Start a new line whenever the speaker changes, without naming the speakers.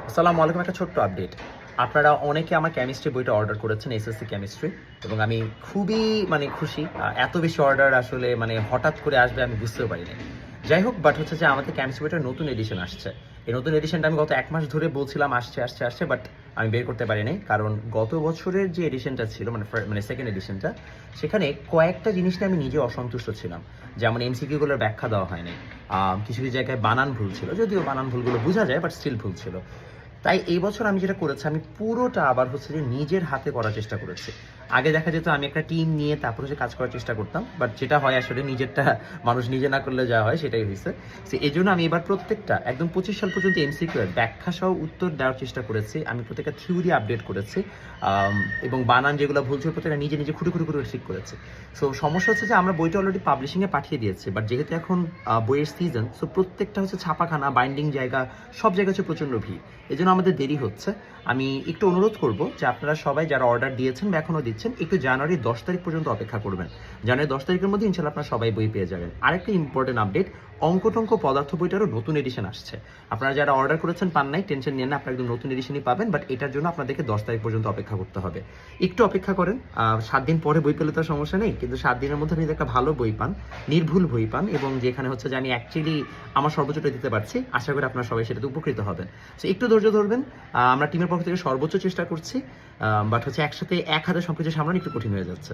আসসালামু আলাইকুম। একটা ছোট্ট আপডেট। আপনারা অনেকে আমার কেমিস্ট্রি বইটা অর্ডার করেছেন, এসএসসি কেমিস্ট্রি, এবং আমি খুবই খুশি। এত বেশি অর্ডার আসলে হঠাৎ করে আসবে আমি বুঝতেও পারি নাই। যাই হোক, বাট হচ্ছে যে আমাদের কেমিস্ট্রি বইটার নতুন এডিশন আসছে। এই নতুন এডিশনটা আমি গত ১ মাস ধরে বলছিলাম আসছে, আসছে, আসছে, বাট আমি বের করতে পারি নাই। কারণ গত বছরের যে এডিশনটা ছিল সেকেন্ড এডিশনটা, সেখানে কয়েকটা জিনিস নিয়ে আমি নিজে অসন্তুষ্ট ছিলাম। যেমন এমসিকিউগুলোর ব্যাখ্যা দেওয়া হয়নি। কিছু, কিছু জায়গায় বানান ভুল ছিল। যদিও বানান ভুলগুলো বোঝা যায়, বাট স্টিল ভুল ছিল। তাই এই বছর আমি যেটা করেছি, আমি পুরোটা আবার হচ্ছে যে নিজের হাতে করার চেষ্টা করেছি। আগে দেখা যেত আমি একটা টিম নিয়ে তারপর হচ্ছে কাজ করার চেষ্টা করতাম, বাট যেটা হয় আসলে নিজেরটা মানুষ নিজে না করলে যা হয় সেটাই হয়েছে। সো এই জন্য আমি এবার প্রত্যেকটা একদম 25 সাল পর্যন্ত এমসিকিউ এর ব্যাখ্যা সহ উত্তর দেওয়ার চেষ্টা করেছি। আমি প্রত্যেকটা থিওরি আপডেট করেছি, এবং বানান যেগুলো ভুল ছিল প্রত্যেকটা নিজে নিজে খুঁটে খুঁটে খুঁটে ঠিক করেছি। সো সমস্যা হচ্ছে যে আমরা বইটা অলরেডি পাবলিশিংয়ে পাঠিয়ে দিয়েছি, বাট যেহেতু এখন বইয়ের সিজন, সো প্রত্যেকটা হচ্ছে ছাপাখানা, বাইন্ডিং জায়গা, সব জায়গায় হচ্ছে প্রচণ্ড ভিড়। এই জন্য আমাদের দেরি হচ্ছে। আমি একটু অনুরোধ করব যে আপনারা সবাই যারা অর্ডার দিয়েছেন বা এখনও দিচ্ছেন, একটু জানুয়ারি 10 তারিখ পর্যন্ত অপেক্ষা করবেন। জানুয়ারি 10 তারিখের মধ্যে ইনশাল্লাহ আপনারা সবাই বই পেয়ে যাবেন। আরেকটা ইম্পর্টেন্ট আপডেট, অঙ্ক পদার্থ বইটারও নতুন এডিশন আসছে। আপনারা যারা অর্ডার করেছেন পান নাই, টেনশন নিয়ে না, আপনারা একদম নতুন এডিশনই পাবেন, বাট এটার জন্য আপনাদেরকে 10 তারিখ পর্যন্ত অপেক্ষা করতে হবে। একটু অপেক্ষা করেন। 7 দিন পরে বই পেলে তো সমস্যা নেই, কিন্তু 7 দিনের মধ্যে আপনি একটা ভালো বই পান, নির্ভুল বই পান, এবং যেখানে হচ্ছে যে আমি অ্যাকচুয়ালি আমার সর্বোচ্চটা দিতে পারছি। আশা করি আপনারা সবাই সেটাতে উপকৃত হবেন। সো একটু ধৈর্য ধরবেন। আমরা টিমের পক্ষ থেকে সর্বোচ্চ চেষ্টা করছি, বাট হচ্ছে একসাথে এক হাতে সবকিছু সামলানো একটু কঠিন হয়ে যাচ্ছে।